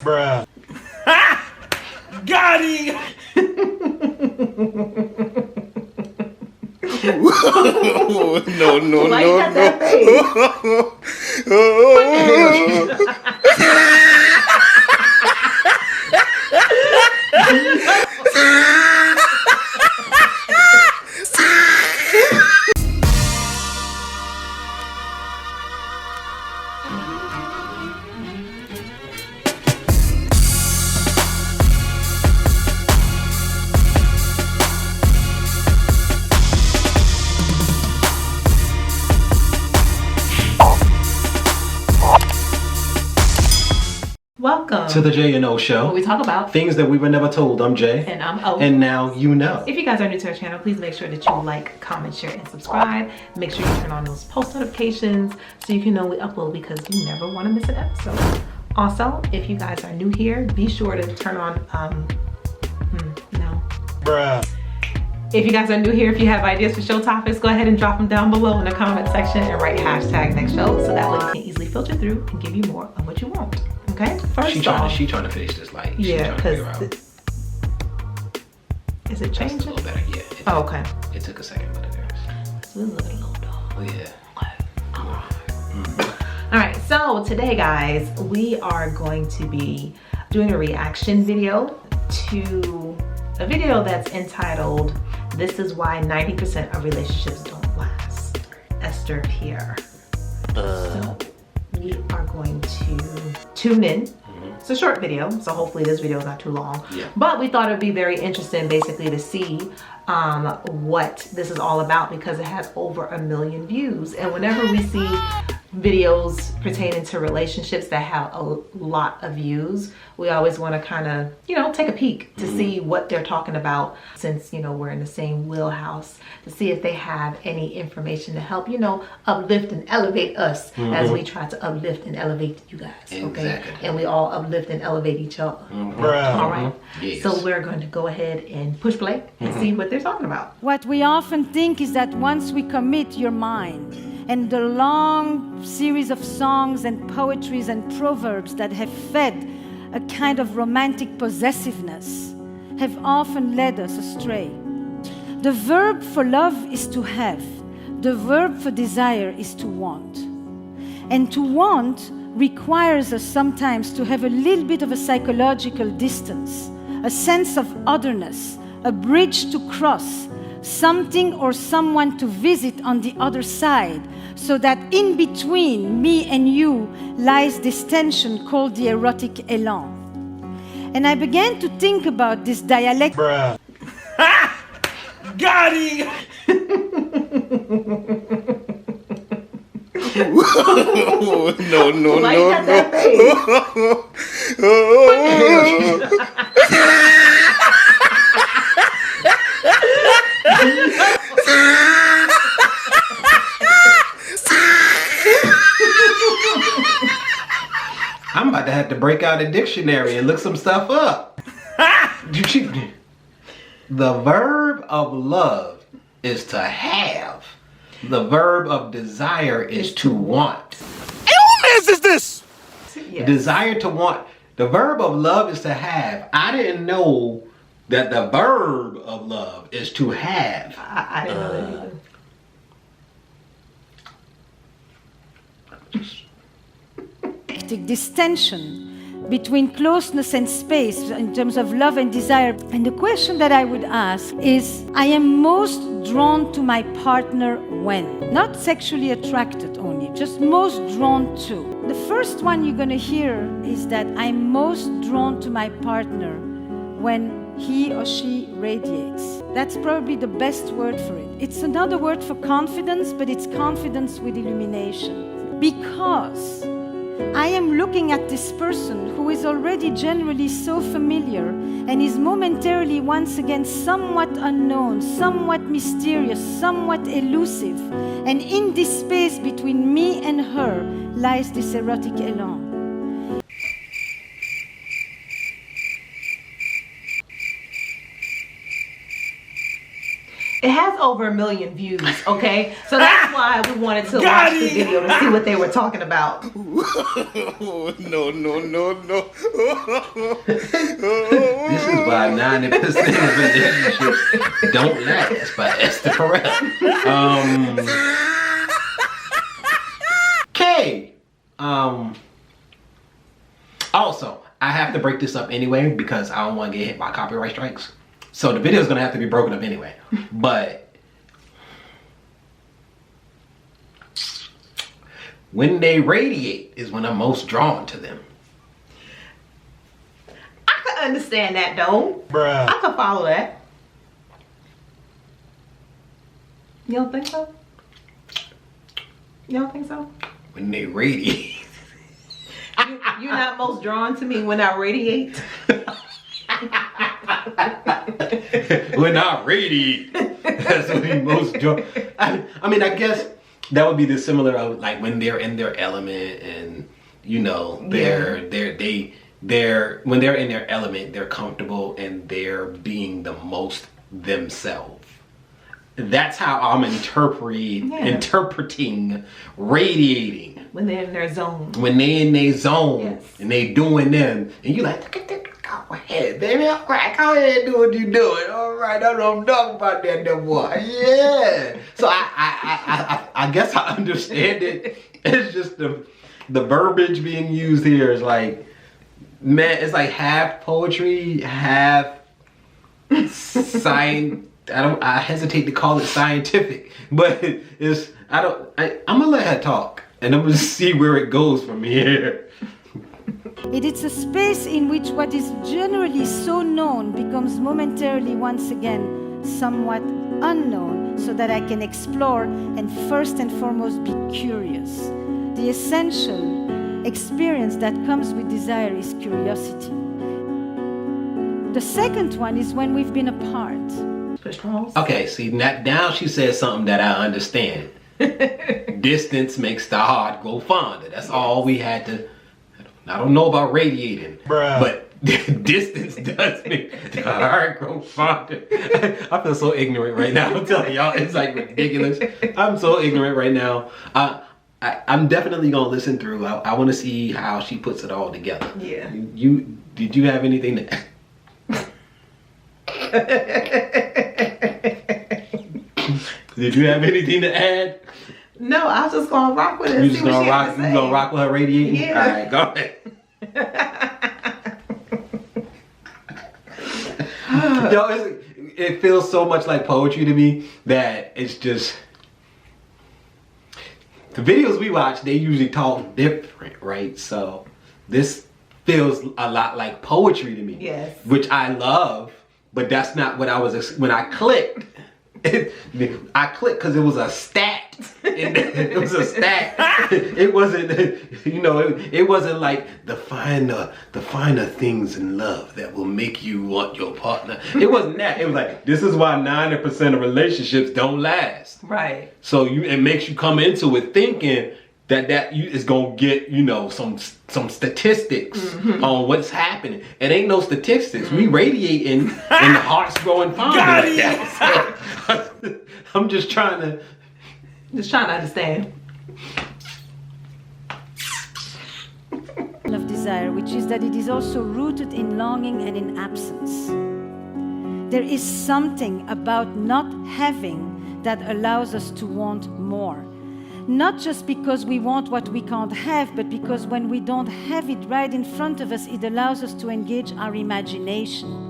Bruh. Got him! No, no, Why no, you got that Welcome To the J&O Show. where we talk about Things that we were never told. I'm Jay. and I'm O. And now you know. If you guys are new to our channel, please make sure that you like, comment, share, and subscribe. Make sure you turn on those post notifications so you can know we upload, because you never want to miss an episode. Also, if you guys are new here, be sure to turn on, no. Bruh. If you guys are new here, if you have ideas for show topics, go ahead and drop them down below in the comment section and write hashtag next show, so that way we can easily filter through and give you more of what you want. Okay? First She off, trying to finish this light. yeah, because is it That's a changing? little better. Yeah. Oh, okay. It took a second, but it is. It's a little low though. Oh yeah. All right, so today, guys, we are going to be doing a reaction video to a video that's entitled "This is Why 90% of Relationships Don't Last." Esther Perel. So we are going to tune in. It's a short video, so hopefully this video is not too long. Yeah. But we thought it'd be very interesting, basically, to see what this is all about, because it has over 1 million views. And whenever we see videos pertaining to relationships that have a lot of views, we always want to kind of, you know, take a peek to see what they're talking about, since, you know, we're in the same wheelhouse, to see if they have any information to help, you know, uplift and elevate us as we try to uplift and elevate you guys. Okay. Exactly. And we all uplift and elevate each other. Bruh. All right. Yes. So we're going to go ahead and push play and see what they're talking about. What we often think is that once we commit, your mind, and the long series of songs and poetries and proverbs that have fed a kind of romantic possessiveness have often led us astray. The verb for love is to have. The verb for desire is to want. And to want requires us sometimes to have a little bit of a psychological distance, a sense of otherness, a bridge to cross, something or someone to visit on the other side, so that in between me and you lies this tension called the erotic élan. And I began to think about this dialect. Bruh. Got him! No, no, Why no, you got that I'm about to have to break out a dictionary and look some stuff up. The verb of love is to have. The verb of desire is to want. Who is this? Yes. Desire to want. The verb of love is to have. I didn't know that the verb of love is to have. I didn't know that either. This tension between closeness and space in terms of love and desire. And the question that I would ask is, I am most drawn to my partner when? Not sexually attracted only, just most drawn to. The first one you're going to hear is that I'm most drawn to my partner when he or she radiates. That's probably the best word for it. It's another word for confidence, but it's confidence with illumination. Because I am looking at this person who is already generally so familiar and is momentarily once again somewhat unknown, somewhat mysterious, somewhat elusive. And in this space between me and her lies this erotic élan. It has over 1 million views, okay? So that's why we wanted to watch the video to see what they were talking about. No, no, no, no. This is why 90% of relationships don't last, by Esther Perel. Okay. Also, I have to break this up anyway because I don't want to get hit by copyright strikes. So the video is going to have to be broken up anyway. But when they radiate is when I'm most drawn to them. I could understand that though. Bruh. I could follow that. You don't think so? You don't think so? When they radiate. You're not most drawn to me when I radiate? When I radiate, that's when we most drawn. I mean, I guess that would be the similar of like when they're in their element and you know when they're in their element, they're comfortable and they're being the most themselves. That's how I'm interpreting radiating. When they're in their zone. When they in their zone, yes. And they doing them, and you like, go ahead, baby, all right, go ahead, do what you doing. All right, I don't know about that no more. Yeah. So I guess I understand it. It's just the verbiage being used here is like, man, it's like half poetry, half science. I hesitate to call it scientific, but I'm gonna let her talk and I'm gonna see where it goes from here. It is a space in which what is generally so known becomes momentarily once again somewhat unknown, so that I can explore and first and foremost be curious. The essential experience that comes with desire is curiosity. The second one is when we've been apart. Okay, see, now she says something that I understand. Distance makes the heart grow fonder. That's all we had to. I don't know about radiating, Bruh. but distance does make the heart grow fonder. I feel so ignorant right now. I'm telling y'all, it's like ridiculous. I'm so ignorant right now. I'm definitely gonna listen through. I want to see how she puts it all together. Yeah. Did you have anything to? Did you have anything to add? No, I was just gonna rock with it. You just gonna rock? You gonna rock with her radiating? Yeah. All right, go ahead. Yo, it feels so much like poetry to me that it's just the videos we watch. They usually talk different, right? So this feels a lot like poetry to me. Yes. Which I love, but that's not what I was when I clicked. I clicked because it was a stat. It was a stat. It wasn't, it wasn't like the finer things in love that will make you want your partner. It wasn't that. It was like, this is why 90% of relationships don't last. Right. So it makes you come into it thinking that is gonna get some statistics on what's happening. It ain't no statistics. We radiating and the heart's growing fonder. So, I'm just trying to understand. Of desire, which is that it is also rooted in longing and in absence. There is something about not having that allows us to want more. Not just because we want what we can't have, but because when we don't have it right in front of us, it allows us to engage our imagination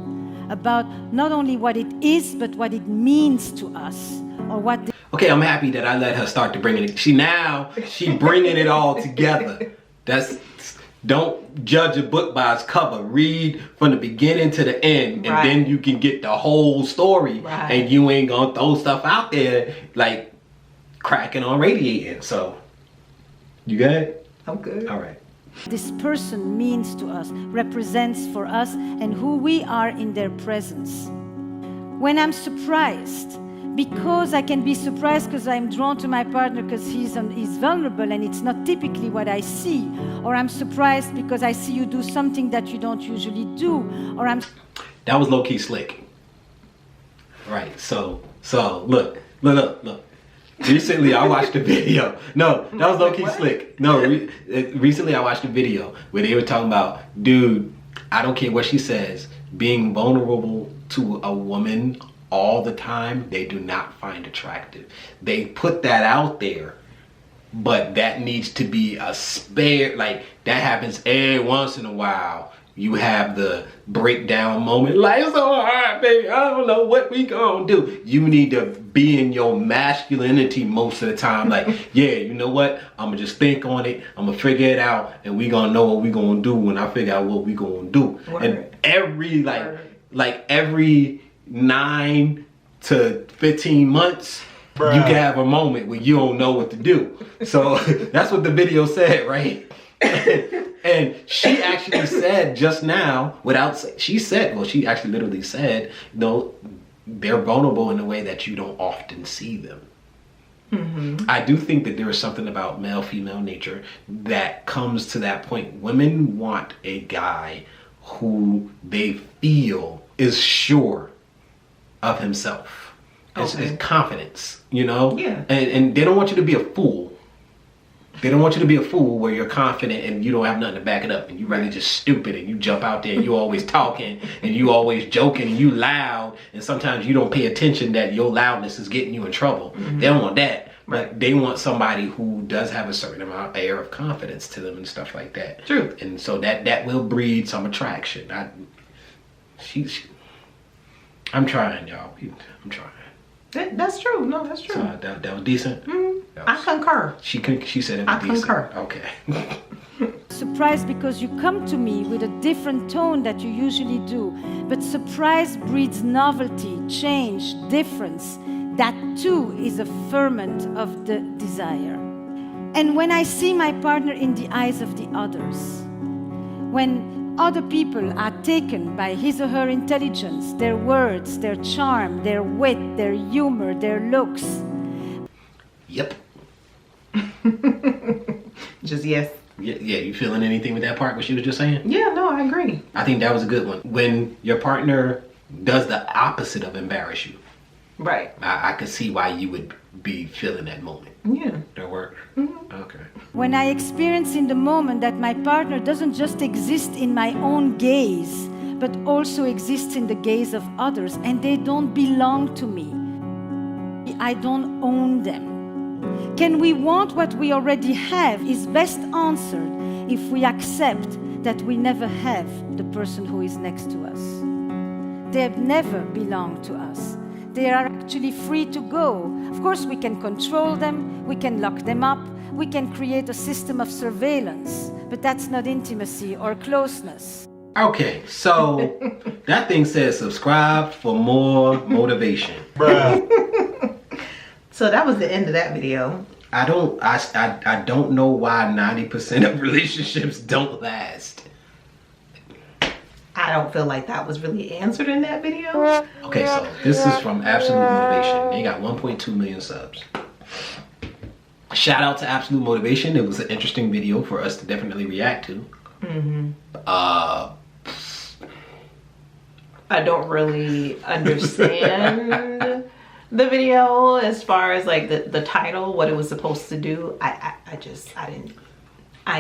about not only what it is, but what it means to us, or what. Okay, I'm happy that I let her start to bringing it. She bringing it all together. Don't judge a book by its cover. Read from the beginning to the end, and then you can get the whole story. Right. And you ain't gonna throw stuff out there like cracking on radiating. So, you good? I'm good. All right. This person means to us, represents for us, and who we are in their presence. When I'm surprised, because I can be surprised because I'm drawn to my partner because he's vulnerable and it's not typically what I see, or I'm surprised because I see you do something that you don't usually do, or That was low-key slick. Right, so So look. Recently, I watched a video. No, that was low-key slick. No, recently I watched a video where they were talking about, dude, I don't care what she says, being vulnerable to a woman all the time, they do not find attractive. They put that out there, but that needs to be a spare, like that happens every once in a while. You have the breakdown moment, life's so hard, baby, I don't know what we gonna do. You need to be in your masculinity most of the time. Like, yeah, you know what? I'm gonna just think on it. I'm gonna figure it out, and we gonna know what we gonna do when I figure out what we gonna do. Word. And every every 9 to 15 months, bruh, you can have a moment where you don't know what to do. So that's what the video said, right? And she actually said just now, she actually literally said, no, they're vulnerable in a way that you don't often see them. Mm-hmm. I do think that there is something about male-female nature that comes to that point. Women want a guy who they feel is sure of himself. Okay. It's confidence, you know? Yeah. And they don't want you to be a fool. They don't want you to be a fool where you're confident and you don't have nothing to back it up and you really just stupid and you jump out there and you always talking and you always joking and you loud and sometimes you don't pay attention that your loudness is getting you in trouble. Mm-hmm. They don't want that. But they want somebody who does have a certain amount air of confidence to them and stuff like that. True. And so that will breed some attraction. I'm trying, y'all. I'm trying. That's true. No, that's true. So that was decent. Mm-hmm. I concur. She said it was I decent. Concur. Okay. Surprised because you come to me with a different tone that you usually do. But surprise breeds novelty, change, difference. That too is a ferment of the desire. And when I see my partner in the eyes of the others, when other people are taken by his or her intelligence, their words, their charm, their wit, their humor, their looks. Yep. Just yes. Yeah, you feeling anything with that part, what she was just saying? Yeah, no, I agree. I think that was a good one. When your partner does the opposite of embarrass you. Right. I could see why you would be feeling that moment. Yeah. That work? Mm-hmm. Okay. When I experience in the moment that my partner doesn't just exist in my own gaze, but also exists in the gaze of others, and they don't belong to me. I don't own them. Can we want what we already have is best answered if we accept that we never have the person who is next to us. They have never belonged to us. They are actually free to go. Of course, we can control them, we can lock them up, we can create a system of surveillance, but that's not intimacy or closeness. Okay, so that thing says subscribe for more motivation. Bruh. So that was the end of that video. I don't know why 90% of relationships don't last. I don't feel like that was really answered in that video. Okay, so this is from Absolute Motivation. They got 1.2 million subs. Shout out to Absolute Motivation. It was an interesting video for us to definitely react to. Mm-hmm. I don't really understand the video as far as like the title, what it was supposed to do. I didn't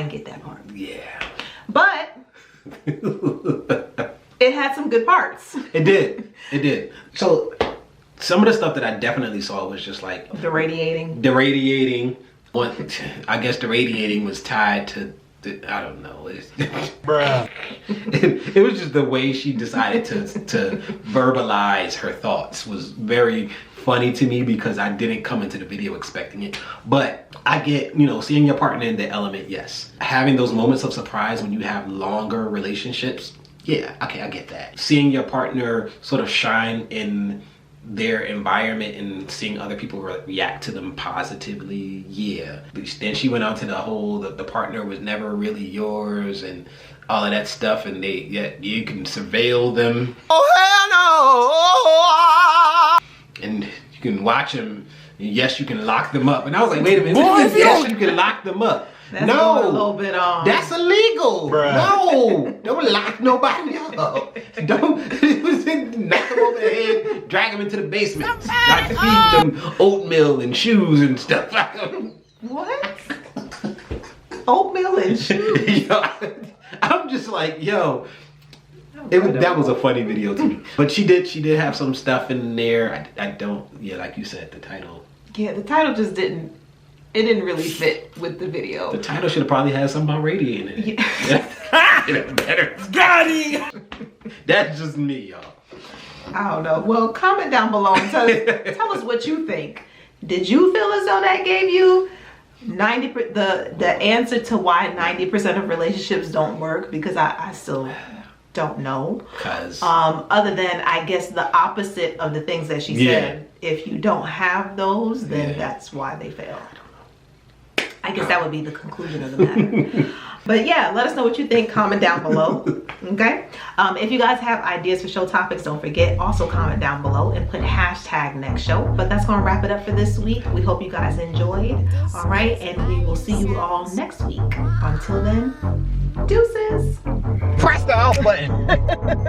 get that part. Yeah. But it had some good parts. It did. So some of the stuff that I definitely saw was just like the radiating. I guess the radiating was tied to I don't know. Bruh. It was just the way she decided to verbalize her thoughts was very funny to me because I didn't come into the video expecting it. But I get, seeing your partner in the element, yes. Having those moments of surprise when you have longer relationships, yeah, okay, I get that. Seeing your partner sort of shine in their environment and seeing other people react to them positively, yeah. Then she went on to the whole, the partner was never really yours and all of that stuff, and you can surveil them. Oh, hell no! And you can watch them, and yes, you can lock them up. And I was like, wait a minute, yes, you can lock them up. That's no, a little bit that's illegal. Bruh. No, don't lock nobody up. Don't knock them him over the head, drag him into the basement, start feeding them oatmeal and shoes and stuff. What? Oatmeal and shoes? Yo, I'm just like, yo. That was a funny video to me. But she did have some stuff in there. I don't, yeah, like you said, the title. Yeah, the title just didn't really fit with the video. The title should have probably had something about radiating in it. Yeah. Better. Got it! That's just me, y'all. I don't know. Well, comment down below and tell us what you think. Did you feel as though that gave you 90% the answer to why 90% of relationships don't work? Because I still don't know. Because other than I guess the opposite of the things that she said. If you don't have those, then that's why they fail. I guess that would be the conclusion of the matter. But yeah, let us know what you think. Comment down below. Okay. If you guys have ideas for show topics, don't forget, also comment down below and put hashtag next show. But that's going to wrap it up for this week. We hope you guys enjoyed. All right. And we will see you all next week. Until then, deuces. Press the off button.